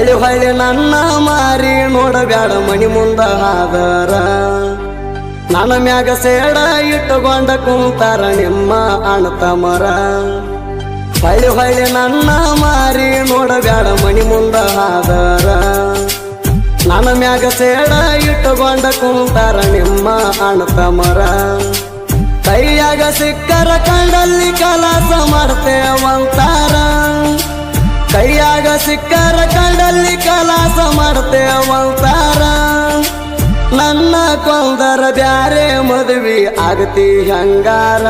ಹೊಳ್ಳಿ ಹೊಳ್ಳಿ ನನ್ನ ಮಾರಿ ನೋಡಬ್ಯಾಡ ಮನಿ ಮುಂದ ಹಾದರ ನನ್ನ ಮ್ಯಾಗ ಸೇಡ ಇಟ್ಟುಕೊಂಡ ಕುಂತಾರ ನಿಮ್ಮ ಅಣ್ಣತಮ್ಮರ ಹೊಳ್ಳಿ ಹೊಳ್ಳಿ ನನ್ನ ಮಾರಿ ನೋಡಬ್ಯಾಡ ಮನಿ ಮುಂದ ಹಾದರ ನನ್ನ ಮ್ಯಾಗ ಸೇಡ ಇಟ್ಟುಕೊಂಡ ಕುಂತಾರ ನಿಮ್ಮ ಅಣ್ಣತಮ್ಮರ ಕೈಯಾಗ ಸಿಕ್ಕರ ಕಂಡಲ್ಲಿ ಕಲಾಸ ಮಾಡ್ತೇವಂತಾರ ಕೈಯಾಗ ಸಿಕ್ಕರ ಕಂಡಲ್ಲಿ ಕಲಾಸ ಮಾಡ್ತೇವಂತಾರ ನನ್ನ ಕೊಂದರ ಬ್ಯಾರೆ ಮದುವೆ ಆಗತಿ ಹಂಗಾರ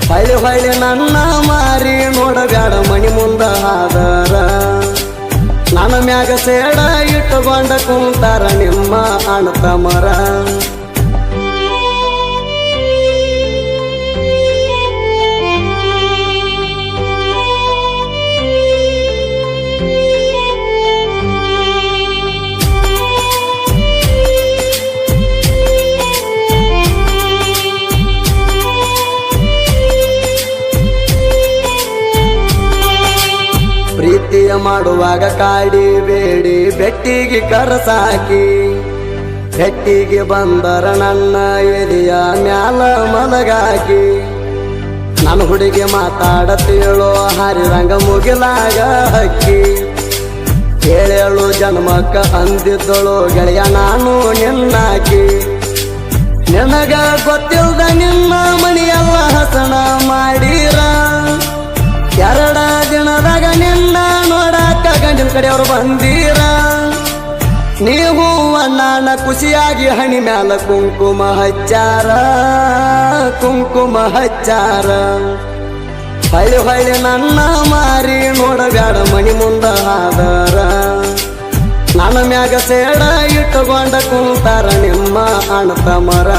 ಹೊಳ್ಳಿ ಹೊಳ್ಳಿ ನನ್ನ ಮಾರಿ ನೋಡಬ್ಯಾಡ ಮನಿ ಮುಂದ ಹಾದರ ನನ್ನ ಮ್ಯಾಗ ಸೇಡ ಇಟ್ಟುಕೊಂಡ ಕುಂತಾರ ನಿಮ್ಮ ಅಣ್ಣತಮ್ಮರ ಪ್ರೀತಿಯ ಮಾಡುವಾಗ ಕಾಡಿ ಬೇಡಿ ಬೆಟ್ಟಿಗೆ ಕರಸಾಕಿ ಬೆಟ್ಟಿಗೆ ಬಂದರ ನನ್ನ ಎದೆಯ ಮ್ಯಾಲ ಮಲಗಾಕಿ ನನ್ನ ಹುಡುಗಿ ಮಾತಾಡತೇಳೋ ಹರಿರಂಗ ಮುಗಿಲಾಗ ಹಕ್ಕಿ ಏಳೇಳು ಜನ್ಮಕ್ಕ ಅಂದಿದ್ದಳು ಗೆಳೆಯ ನಾನು ನಿನ್ನಾಕಿ ನಿನಗ ಗೊತ್ತಿಲ್ದ ನಿನ್ನ ಮನೆಯೆಲ್ಲ ಹಸನ ಮಾಡಿರ ಎರಡ ದಿನದಾಗ ನಿನ್ನ ನೋಡಾಕ ಗಂಡಿನ ಕಡೆಯವರು ಬಂದೀರ ನೀವು ಅಣ್ಣನ ಖುಷಿಯಾಗಿ ಹಣಿ ಮ್ಯಾಲ ಕುಂಕುಮ ಹಚ್ಚಾರ ಹೊಳ್ಳಿ ಹೊಳ್ಳಿ ನನ್ನ ಮಾರಿ ನೋಡಬ್ಯಾಡ ಮನಿ ಮುಂದ ಹಾದರ ನನ್ನ ಮ್ಯಾಗ ಸೇಡ ಇಟ್ಟುಕೊಂಡ ಕುಂತಾರ ನಿಮ್ಮ ಅಣ್ಣತಮ್ಮರ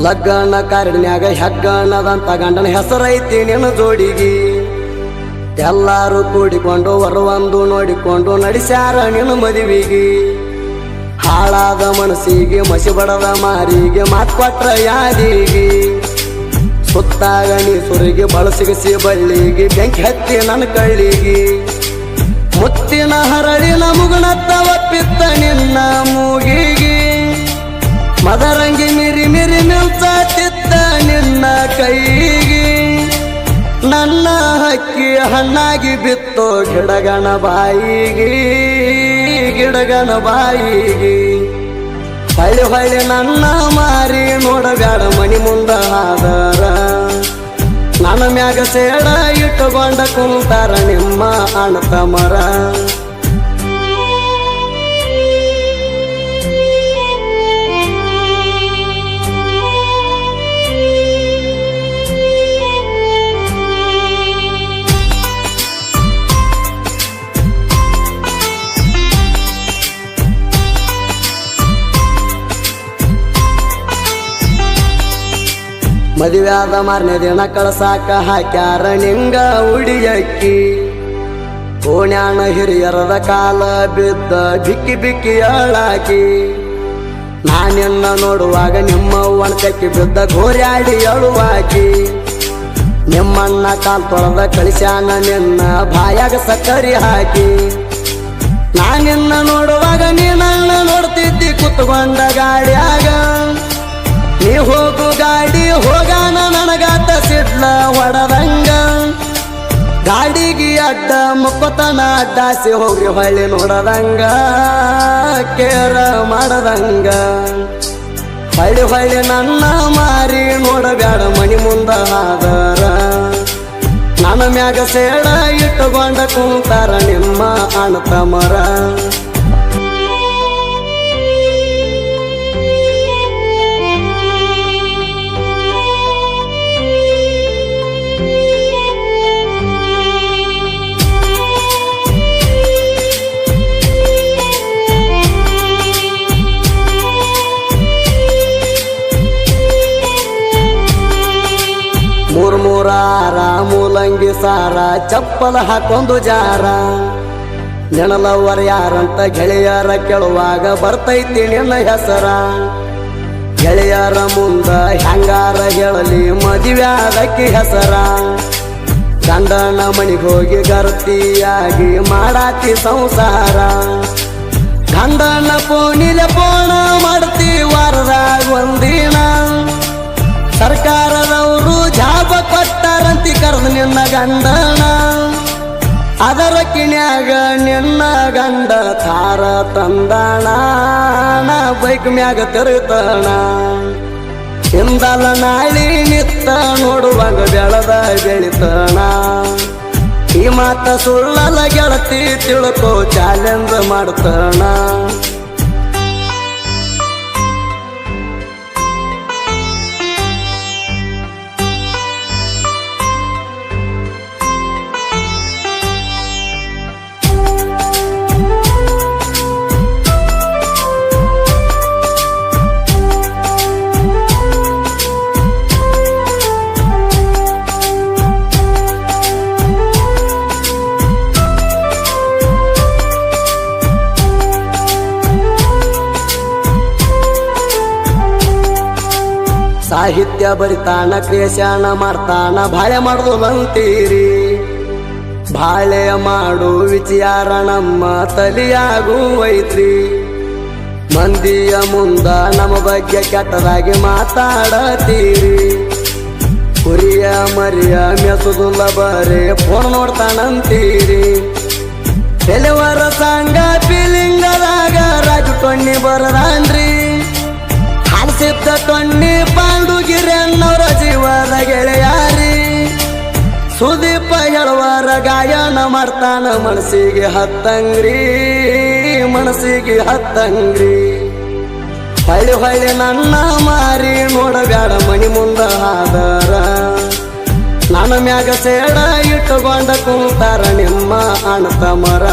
ಲಗ್ನ ಕಾರಿನ್ಯಾಗ ಹೆಗ್ಗಣದಂತ ಗಂಡನ ಹೆಸರೈತಿ ನಿನ್ನ ಜೋಡಿಗಿ ಎಲ್ಲಾರು ಕೂಡಿಕೊಂಡು ಹೊರವಂದು ನೋಡಿಕೊಂಡು ನಡೆಸ್ಯಾರ ನಿನ್ನ ಮದುವಿಗಿ ಹಾಳಾದ ಮನಸ್ಸಿಗೆ ಮಸಿ ಬಡದ ಮಾರಿಗೆ ಮಾತ್ ಕೊಟ್ರ ಯಾದಿಗಿ ಸುತ್ತಾಗ ನೀ ಸುರಿಗೆ ಬಳಸಿಗಿಸಿ ಬಳ್ಳಿಗೆ ಬೆಂಕಿ ಹತ್ತಿ ನನ್ನ ಕಳ್ಳಿಗಿ ಮುತ್ತಿನ ಹರಳಿನ ಮುಗುಣತ್ತ ಒಪ್ಪಿತ್ತ ನಿನ್ನ ಮೂಗಿಗಿ ಮದರಂಗಿ ಮಿರಿ ಮಿರಿ ನಿಲ್ಸಾತಿದ್ದ ನಿನ್ನ ಕೈಗಿ ನನ್ನ ಹಕ್ಕಿ ಹಣ್ಣಾಗಿ ಬಿತ್ತೋ ಗಿಡಗನ ಬಾಯಿಗಿ ಹೊಳ್ಳಿ ಹೊಳ್ಳಿ ನನ್ನ ಮಾರಿ ನೋಡಬ್ಯಾಡ ಮನಿ ಮುಂದ ಹಾದರ ನನ್ನ ಮ್ಯಾಗ ಸೇಡ ಇಟ್ಟುಕೊಂಡ ಕುಂತಾರ ನಿಮ್ಮ ಅಣ್ಣತಮ್ಮರ ಮದುವೆಯಾದ ಮಾರನೇ ದಿನ ಕಳಸಾಕ ಹಾಕ್ಯಾರ ನಿಂಗ ಉಡಿಯಕ್ಕಿ ಓಣ್ಯಾಣ ಹಿರಿಯರದ ಕಾಲ ಬಿದ್ದ ಬಿಕ್ಕಿ ಬಿಕ್ಕಿ ಅಳಾಕಿ ನಾನಿನ್ನ ನೋಡುವಾಗ ನಿಮ್ಮ ಒಣಕಕ್ಕಿ ಬಿದ್ದ ಗೋರ್ಯಾಡಿ ಅಳುವಾಕಿ ನಿಮ್ಮಣ್ಣ ಕಾಲ್ ತೊಳೆದ ಕಳಿಸ್ಯಾನ ನಿನ್ನ ಬಾಯಾಗ ಸಕ್ಕರಿ ಹಾಕಿ ನಾನಿನ್ನ ನೋಡುವಾಗ ನೀನನ್ನ ನೋಡ್ತಿದ್ದಿ ಕುತ್ಕೊಂಡ ಗಾಡಿಯಾಗ ನೀ ಹೋಗು ಗಾಡಿ ಹೋಗಾನ ನನಗಾತ ಸಿಡ್ಲ ಹೊಡದಂಗ ಗಾಡಿಗೆ ಅಡ್ಡ ಮುಕ್ಕತನ ಅಡ್ಡಾಸಿ ಹೋಗಿ ಹೊಳ್ಳಿ ನೋಡದಂಗ ಕೇರ ಮಾಡದಂಗ ಹೊಳ್ಳಿ ಹೊಳ್ಳಿ ನನ್ನ ಮಾರಿ ನೋಡಬ್ಯಾಡ ಮನಿ ಮುಂದ ಹಾದರ ನನ್ನ ಮ್ಯಾಗ ಸೇಡ ಇಟ್ಟುಕೊಂಡ ಕುಂತಾರ ನಿಮ್ಮ ಅಣ್ಣತಮ್ಮರ ಉಲ್ಲಂಗಿ ಸಾರ ಚಪ್ಪಲ ಹಾಕೊಂದು ಜಾರ ನೆನಲವ್ವರ ಯಾರಂತ ಗೆಳೆಯರ ಕೇಳುವಾಗ ಬರ್ತೈತಿ ನಿನ್ನ ಹೆಸರ ಗೆಳೆಯರ ಮುಂದ ಹೆಂಗಾರ ಹೇಳಲಿ ಮದುವ್ಯಾದಕ್ಕಿ ಹೆಸರ ಗಂಡನ ಮನಿಗೋಗಿ ಗರ್ತಿಯಾಗಿ ಮಾಡಾತಿ ಸಂಸಾರ ಗಂಡನ ಫೋನಿಲೆ ಫೋನ ಮಾಡ್ತಿ ವಾರದಾಗ ಒಂದಿನ ಸರ್ಕಾರದವರು ಜಾಬ ಕೊಟ್ಟಾರಂತಿ ಕರೆದು ನಿನ್ನ ಗಂಡನ ಅದರ ಕಿಣ್ಯಾಗ ನಿನ್ನ ಗಂಡ ತಾರ ತಂದಾಣ ಬೈಕ್ ಮ್ಯಾಗ ತಿರುತಾಣ ಹಿಂದಲ ನಾಳಿ ನಿತ್ತ ನೋಡುವಾಗ ಬೆಳದ ಬೆಳಿತಾಣ ಈ ಮಾತ ಸುಳ್ಳಲ ಗೆಳತಿ ತಿಳ್ಕೋ ಚಾಲೆಂಜ್ ಮಾಡ್ತಾಣ ಸಾಹಿತ್ಯ ಬರಿತಾನ ಕ್ರಿಯಶಾನ ಮಾಡ್ತಾನ ಬಾಳೆ ಮಾಡುದಂತೀರಿ ಬಾಳೆ ಮಾಡು ವಿಚಾರ ನಮ್ಮ ತಲಿಯಾಗುವೈತ್ರಿ ಮಂದಿಯ ಮುಂದ ನಮ್ಮ ಬಗ್ಗೆ ಕೆಟ್ಟದಾಗಿ ಮಾತಾಡತೀರಿ ಕುರಿಯ ಮರಿಯ ಮೆಸುದುಲ್ಲ ಬರೇ ಫೋನ್ ನೋಡ್ತಾನಂತೀರಿ ಕೆಲವರ ಸಂಗ ಫೀಲಿಂಗದಾಗ ರಾಜು ಟೊಣ್ಣಿ ಬರದಾನ್ರಿ ಸಿದ್ಧ ಟೊಣ್ಣಿ ಪಾಂಡುಗಿರನ್ನವರ ಜೀವದ ಗೆಳೆಯಾರಿ ಸುದೀಪ ಹೇಳುವರ ಗಾಯನ ಮಾಡ್ತಾನ ಮನಸ್ಸಿಗೆ ಹತ್ತಂಗ್ರಿ ಹೊಳ್ಳಿ ಹೊಳ್ಳಿ ನನ್ನ ಮಾರಿ ನೋಡಬ್ಯಾಡ ಮಣಿ ಮುಂದ ಹಾದರ ನನ್ನ ಮ್ಯಾಗ ಸೇಡ ಇಟ್ಟುಕೊಂಡ ಕುಂತಾರ ನಿಮ್ಮ ಅಣ್ಣ ತಮ್ಮರ